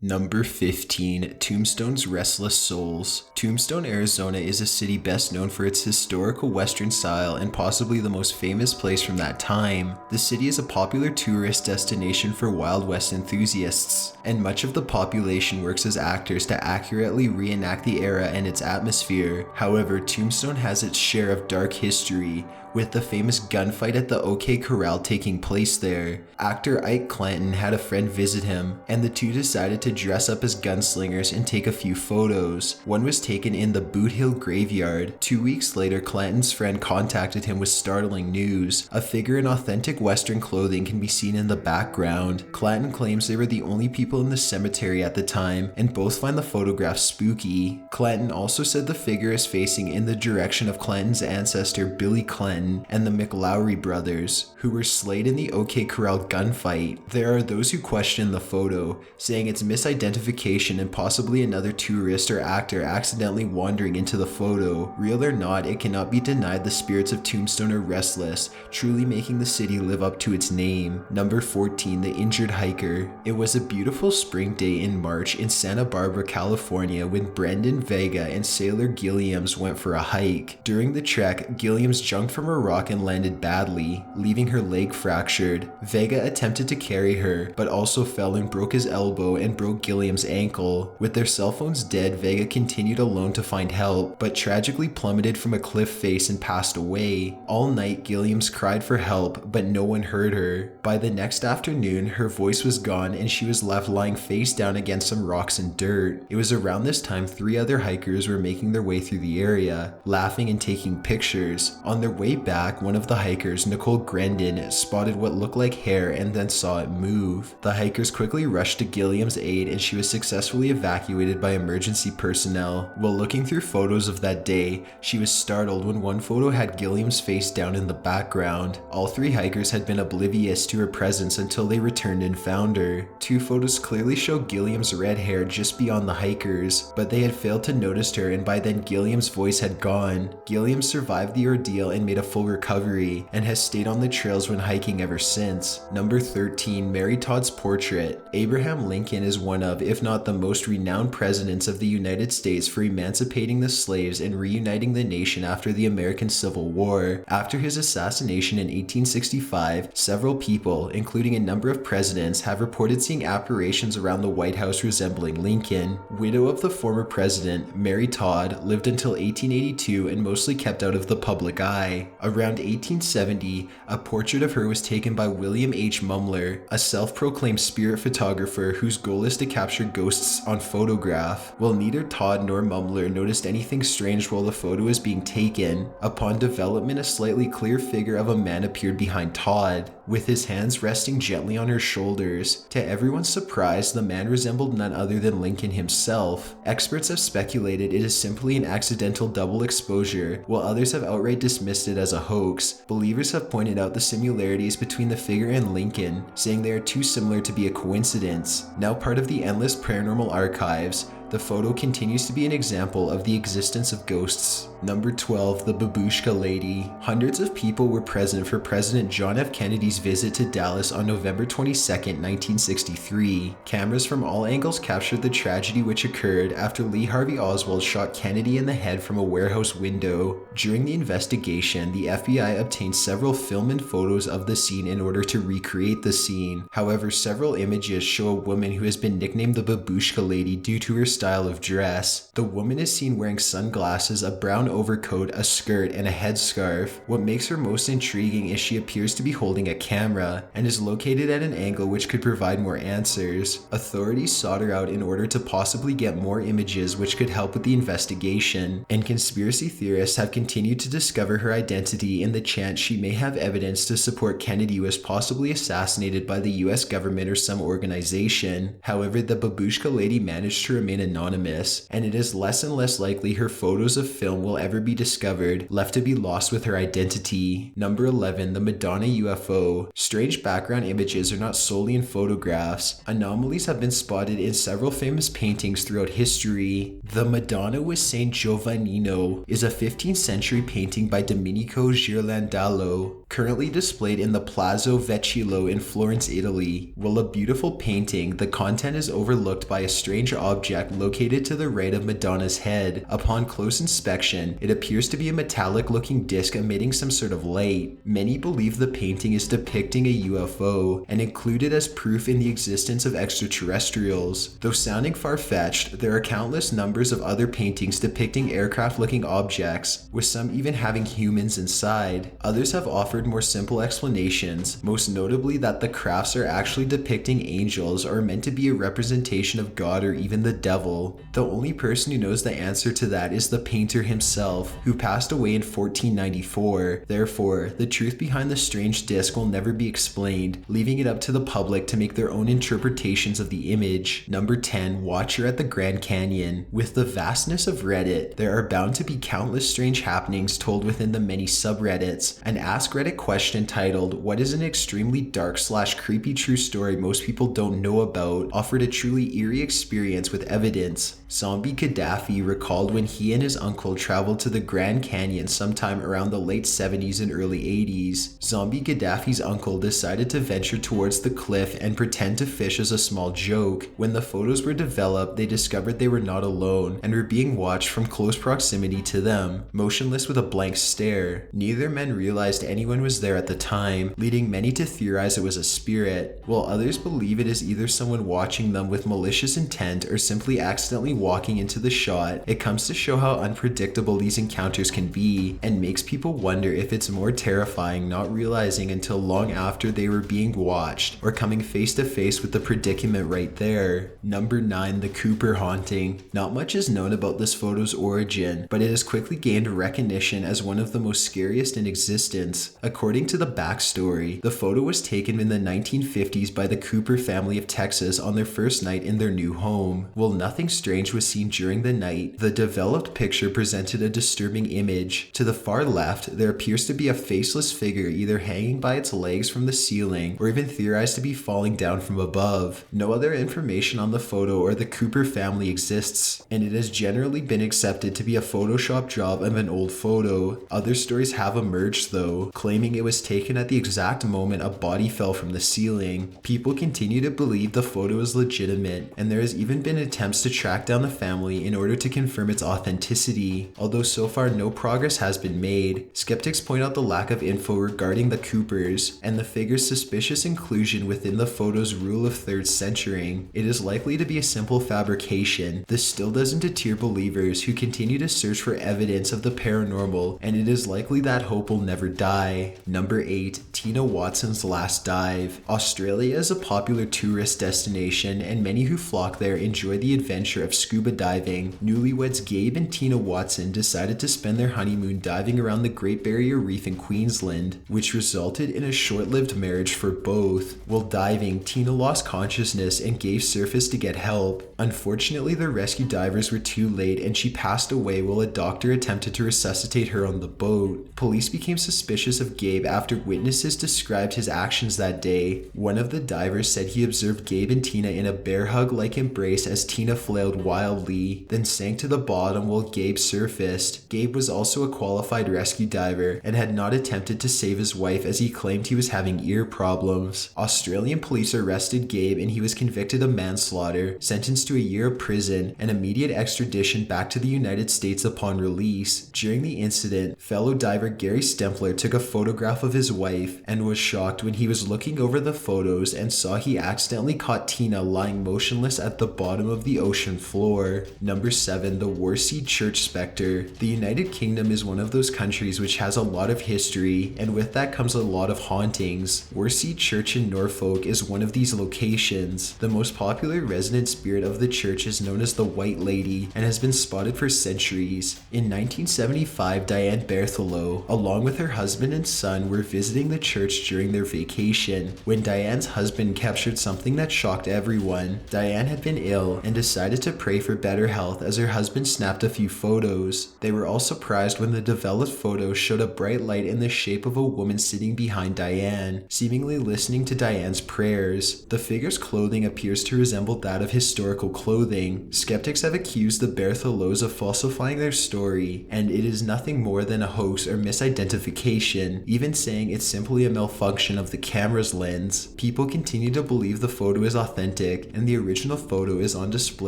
Number 15. Tombstone's Restless Souls. Tombstone, Arizona is a city best known for its historical western style and possibly the most famous place from that time. The city is a popular tourist destination for Wild West enthusiasts, and much of the population works as actors to accurately reenact the era and its atmosphere. However, Tombstone has its share of dark history, with the famous gunfight at the OK Corral taking place there. Actor Ike Clanton had a friend visit him, and the two decided to dress up as gunslingers and take a few photos. One was taken in the Boot Hill graveyard. 2 weeks later, Clanton's friend contacted him with startling news. A figure in authentic Western clothing can be seen in the background. Clanton claims they were the only people in the cemetery at the time, and both find the photograph spooky. Clanton also said the figure is facing in the direction of Clanton's ancestor Billy Clanton and the McLowry brothers, who were slain in the OK Corral gunfight. There are those who question the photo, saying it's misidentification and possibly another tourist or actor accidentally wandering into the photo. Real or not, it cannot be denied the spirits of Tombstone are restless, truly making the city live up to its name. Number 14. The Injured Hiker. It was a beautiful spring day in March in Santa Barbara, California, when Brendan Vega and Sailor Gilliams went for a hike. During the trek, Gilliams jumped from a rock and landed badly, leaving her leg fractured. Vega attempted to carry her, but also fell and broke his elbow and broke Gilliam's ankle. With their cell phones dead, Vega continued alone to find help, but tragically plummeted from a cliff face and passed away. All night, Gilliams cried for help, but no one heard her. By the next afternoon, her voice was gone and she was left lying face down against some rocks and dirt. It was around this time 3 other hikers were making their way through the area, laughing and taking pictures. On their way back, one of the hikers, Nicole Grendon, spotted what looked like hair and then saw it move. The hikers quickly rushed to Gilliam's aid and she was successfully evacuated by emergency personnel. While looking through photos of that day, she was startled when one photo had Gilliam's face down in the background. All 3 hikers had been oblivious to her presence until they returned and found her. 2 photos clearly show Gilliam's red hair just beyond the hikers, but they had failed to notice her, and by then Gilliam's voice had gone. Gilliam survived the ordeal and made a full recovery, and has stayed on the trails when hiking ever since. Number 13. Mary Todd's Portrait. Abraham Lincoln is one of, if not the most renowned presidents of the United States for emancipating the slaves and reuniting the nation after the American Civil War. After his assassination in 1865, several people, including a number of presidents, have reported seeing apparitions around the White House resembling Lincoln. Widow of the former president, Mary Todd lived until 1882 and mostly kept out of the public eye. Around 1870, a portrait of her was taken by William H. Mumler, a self-proclaimed spirit photographer whose goal is to capture ghosts on photograph. While neither Todd nor Mumler noticed anything strange while the photo was being taken, upon development a slightly clear figure of a man appeared behind Todd, with his hands resting gently on her shoulders. To everyone's surprise, the man resembled none other than Lincoln himself. Experts have speculated it is simply an accidental double exposure, while others have outright dismissed it as a hoax. Believers have pointed out the similarities between the figure and Lincoln, saying they are too similar to be a coincidence. Now part of the endless paranormal archives, the photo continues to be an example of the existence of ghosts. Number 12. The Babushka Lady. Hundreds of people were present for President John F. Kennedy's visit to Dallas on November 22, 1963. Cameras from all angles captured the tragedy which occurred after Lee Harvey Oswald shot Kennedy in the head from a warehouse window. During the investigation, the FBI obtained several film and photos of the scene in order to recreate the scene. However, several images show a woman who has been nicknamed the Babushka Lady due to her style of dress. The woman is seen wearing sunglasses, a brown overcoat, a skirt, and a headscarf. What makes her most intriguing is she appears to be holding a camera and is located at an angle which could provide more answers. Authorities sought her out in order to possibly get more images which could help with the investigation, and conspiracy theorists have continued to discover her identity in the chance she may have evidence to support Kennedy was possibly assassinated by the US government or some organization. However, the Babushka Lady managed to remain anonymous, and it is less and less likely her photos of film will ever be discovered, left to be lost with her identity. Number 11, the Madonna UFO. Strange background images are not solely in photographs. Anomalies have been spotted in several famous paintings throughout history. The Madonna with Saint Giovannino is a 15th century painting by Domenico Ghirlandaio, currently displayed in the Palazzo Vecchio in Florence, Italy. While a beautiful painting, the content is overlooked by a strange object located to the right of Madonna's head. Upon close inspection, it appears to be a metallic-looking disc emitting some sort of light. Many believe the painting is depicting a UFO and included as proof in the existence of extraterrestrials. Though sounding far-fetched, there are countless numbers of other paintings depicting aircraft-looking objects, with some even having humans inside. Others have offered more simple explanations, most notably that the crafts are actually depicting angels or are meant to be a representation of God or even the devil. The only person who knows the answer to that is the painter himself, who passed away in 1494. Therefore, the truth behind the strange disc will never be explained, leaving it up to the public to make their own interpretations of the image. Number 10, Watcher at the Grand Canyon. With the vastness of Reddit, there are bound to be countless strange happenings told within the many subreddits. An Ask Reddit question titled, "What is an extremely dark/creepy true story most people don't know about?" offered a truly eerie experience with evidence. Zombie Gaddafi recalled when he and his uncle traveled to the Grand Canyon sometime around the late 70s and early 80s. Zombie Gaddafi's uncle decided to venture towards the cliff and pretend to fish as a small joke. When the photos were developed, they discovered they were not alone and were being watched from close proximity to them, motionless with a blank stare. Neither men realized anyone was there at the time, leading many to theorize it was a spirit, while others believe it is either someone watching them with malicious intent or simply accidentally walking into the shot. It comes to show how unpredictable these encounters can be, and makes people wonder if it's more terrifying not realizing until long after they were being watched, or coming face to face with the predicament right there. Number 9, the Cooper haunting. Not much is known about this photo's origin, but it has quickly gained recognition as one of the most scariest in existence. According to the Backstory, the photo was taken in the 1950s by the Cooper family of Texas on their first night in their new home. While nothing strange was seen during the night, the developed picture presented a disturbing image. To the far left, there appears to be a faceless figure either hanging by its legs from the ceiling or even theorized to be falling down from above. No other information on the photo or the Cooper family exists, and it has generally been accepted to be a Photoshop job of an old photo. Other stories have emerged though, claiming it was taken at the exact moment a body fell from the ceiling. People continue to believe the photo is legitimate, and there has even been attempts to track down the family in order to confirm its authenticity. Although so far no progress has been made, skeptics point out the lack of info regarding the Coopers and the figure's suspicious inclusion within the photo's rule of third censoring. It is likely to be a simple fabrication. This still doesn't deter believers who continue to search for evidence of the paranormal, and it is likely that hope will never die. Number 8, Tina Watson's last dive. Australia is a popular tourist destination, and many who flock there enjoy the adventure of scuba diving. Newlyweds Gabe and Tina Watson decided to spend their honeymoon diving around the Great Barrier Reef in Queensland, which resulted in a short-lived marriage for both. While diving, Tina lost consciousness and Gabe surfaced to get help. Unfortunately, the rescue divers were too late and she passed away while a doctor attempted to resuscitate her on the boat. Police became suspicious of Gabe after witnesses described his actions that day. One of the divers said he observed Gabe and Tina in a bear hug-like embrace as Tina flailed wildly, then sank to the bottom while Gabe surfaced. Gabe was also a qualified rescue diver and had not attempted to save his wife as he claimed he was having ear problems. Australian police arrested Gabe and he was convicted of manslaughter, sentenced to a year of prison, and immediate extradition back to the United States upon release. During the incident, fellow diver Gary Stempler took a photograph of his wife and was shocked when he was looking over the photos and saw he accidentally caught Tina lying motionless at the bottom of the ocean floor. Number 7, the Worstead Church Spectre. The United Kingdom is one of those countries which has a lot of history, and with that comes a lot of hauntings. Worstead Church in Norfolk is one of these locations. The most popular resident spirit of the church is known as the White Lady and has been spotted for centuries. In 1975, Diane Berthelot, along with her husband and son, were visiting the church during their vacation when Diane's husband captured something that shocked everyone. Diane had been ill and decided decided to pray for better health as her husband snapped a few photos. They were all surprised when the developed photo showed a bright light in the shape of a woman sitting behind Diane, seemingly listening to Diane's prayers. The figure's clothing appears to resemble that of historical clothing. Skeptics have accused the Berthelot's of falsifying their story, and it is nothing more than a hoax or misidentification, even saying it's simply a malfunction of the camera's lens. People continue to believe the photo is authentic, and the original photo is on display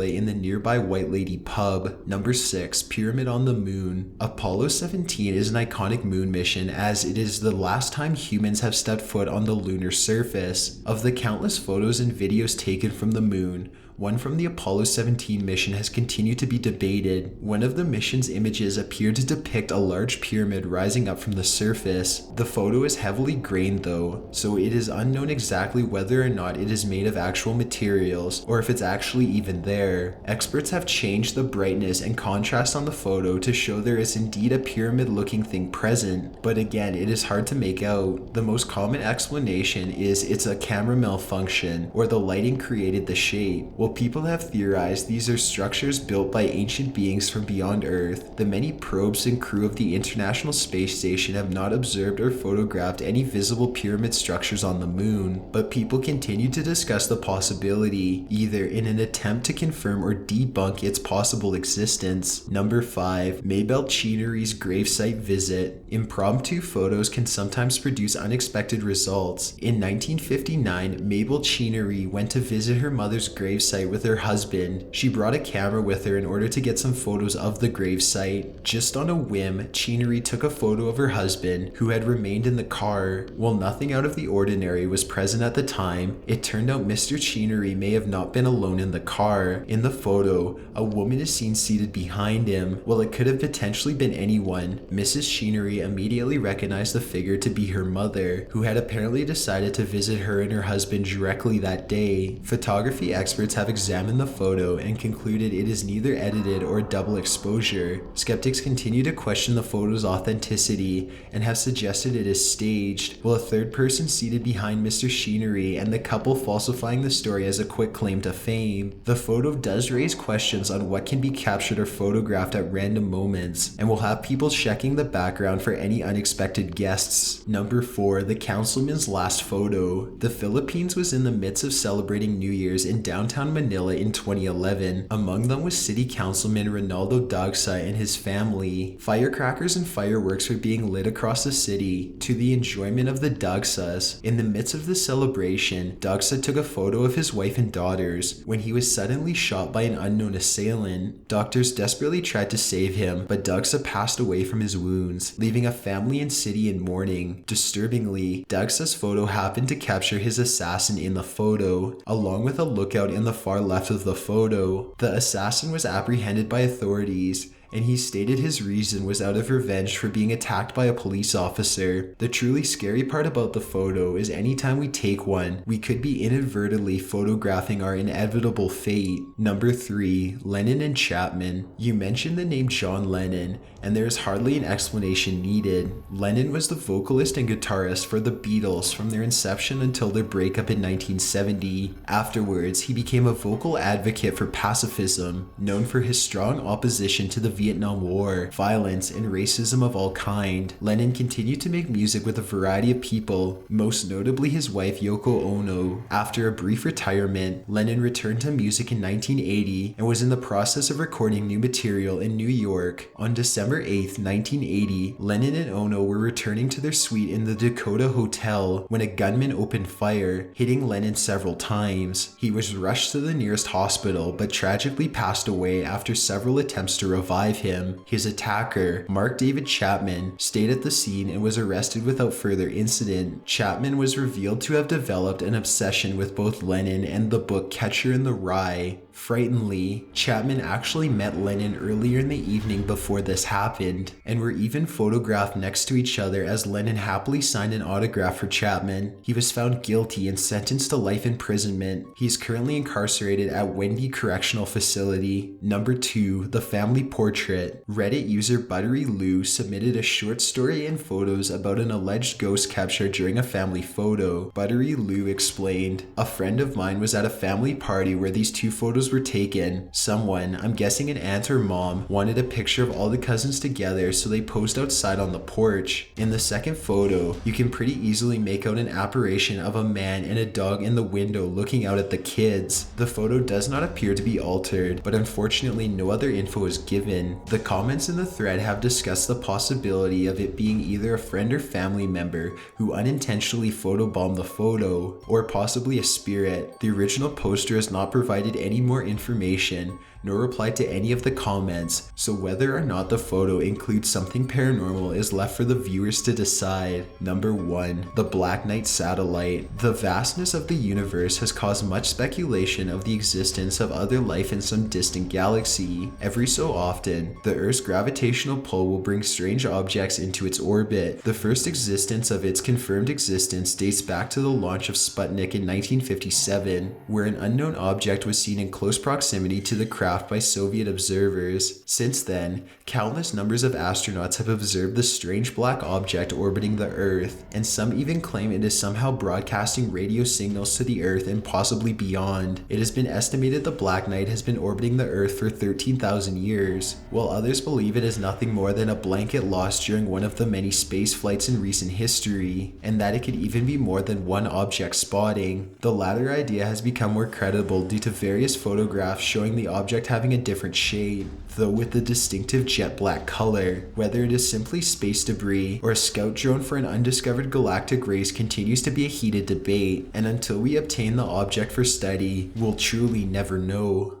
in the nearby White Lady pub. Number 6. Pyramid on the Moon. Apollo 17 is an iconic moon mission, as it is the last time humans have stepped foot on the lunar surface. Of the countless photos and videos taken from the moon, one from the Apollo 17 mission has continued to be debated. One of the mission's images appeared to depict a large pyramid rising up from the surface. The photo is heavily grained though, so it is unknown exactly whether or not it is made of actual materials or if it's actually even there. Experts have changed the brightness and contrast on the photo to show there is indeed a pyramid-looking thing present, but again, it is hard to make out. The most common explanation is it's a camera malfunction, or the lighting created the shape. While people have theorized these are structures built by ancient beings from beyond Earth, the many probes and crew of the International Space Station have not observed or photographed any visible pyramid structures on the moon, but people continue to discuss the possibility, either in an attempt to confirm or debunk its possible existence. Number 5. Mabel Chinnery's gravesite visit. Impromptu photos can sometimes produce unexpected results. In 1959, Mabel Chinnery went to visit her mother's gravesite with her husband. She brought a camera with her in order to get some photos of the gravesite. Just on a whim, Chinnery took a photo of her husband, who had remained in the car. While nothing out of the ordinary was present at the time, it turned out Mr. Chinnery may have not been alone in the car. In the photo, a woman is seen seated behind him. While it could have potentially been anyone, Mrs. Chinnery immediately recognized the figure to be her mother, who had apparently decided to visit her and her husband directly that day. Photography experts have examined the photo and concluded it is neither edited or double exposure. Skeptics continue to question the photo's authenticity and have suggested it is staged, while a third person seated behind Mr. Chinnery and the couple falsifying the story as a quick claim to fame. The photo does raise questions on what can be captured or photographed at random moments, and will have people checking the background for any unexpected guests. Number 4. The Councilman's last photo. The Philippines was in the midst of celebrating New Year's in downtown Manila in 2011. Among them was City Councilman Ronaldo Dagsa and his family. Firecrackers and fireworks were being lit across the city to the enjoyment of the Dagsas. In the midst of the celebration, Dagsa took a photo of his wife and daughters when he was suddenly shot by an unknown assailant. Doctors desperately tried to save him, but Dagsa passed away from his wounds, leaving a family and city in mourning. Disturbingly, Dagsa's photo happened to capture his assassin in the photo, along with a lookout in the far left of the photo. The assassin was apprehended by authorities, and he stated his reason was out of revenge for being attacked by a police officer. The truly scary part about the photo is anytime we take one, we could be inadvertently photographing our inevitable fate. Number 3. Lennon and Chapman. You mentioned the name John Lennon, and there is hardly an explanation needed. Lennon was the vocalist and guitarist for the Beatles from their inception until their breakup in 1970. Afterwards, he became a vocal advocate for pacifism, known for his strong opposition to the Vietnam War, violence, and racism of all kind. Lennon continued to make music with a variety of people, most notably his wife Yoko Ono. After a brief retirement, Lennon returned to music in 1980 and was in the process of recording new material in New York. On December 8, 1980, Lennon and Ono were returning to their suite in the Dakota Hotel when a gunman opened fire, hitting Lennon several times. He was rushed to the nearest hospital but tragically passed away after several attempts to revive him. His attacker, Mark David Chapman, stayed at the scene and was arrested without further incident. Chapman was revealed to have developed an obsession with both Lennon and the book Catcher in the Rye. Frighteningly, Chapman actually met Lennon earlier in the evening before this happened, and were even photographed next to each other as Lennon happily signed an autograph for Chapman. He was found guilty and sentenced to life imprisonment. He is currently incarcerated at Wendy Correctional Facility. Number 2. The Family Portrait. portrait. Reddit user Buttery Lou submitted a short story and photos about an alleged ghost capture during a family photo. Buttery Lou explained, "A friend of mine was at a family party where these two photos were taken. Someone, I'm guessing an aunt or mom, wanted a picture of all the cousins together, so they posed outside on the porch. In the second photo, you can pretty easily make out an apparition of a man and a dog in the window looking out at the kids. The photo does not appear to be altered, but unfortunately no other info is given." The comments in the thread have discussed the possibility of it being either a friend or family member who unintentionally photobombed the photo, or possibly a spirit. The original poster has not provided any more information, nor replied to any of the comments, so whether or not the photo includes something paranormal is left for the viewers to decide. Number 1. The Black Knight Satellite. The vastness of the universe has caused much speculation of the existence of other life in some distant galaxy. Every so often, the Earth's gravitational pull will bring strange objects into its orbit. The first existence of its confirmed existence dates back to the launch of Sputnik in 1957, where an unknown object was seen in close proximity to the craft by Soviet observers. Since then, countless numbers of astronauts have observed the strange black object orbiting the Earth, and some even claim it is somehow broadcasting radio signals to the Earth and possibly beyond. It has been estimated the Black Knight has been orbiting the Earth for 13,000 years, while others believe it is nothing more than a blanket lost during one of the many space flights in recent history, and that it could even be more than one object spotting. The latter idea has become more credible due to various photographs showing the object having a different shade, though with the distinctive jet black color. Whether it is simply space debris or a scout drone for an undiscovered galactic race continues to be a heated debate, and until we obtain the object for study, we'll truly never know.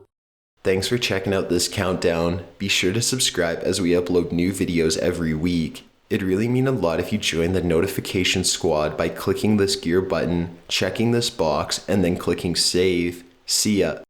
Thanks for checking out this countdown. Be sure to subscribe as we upload new videos every week. It'd really mean a lot if you join the notification squad by clicking this gear button, checking this box, and then clicking save. See ya.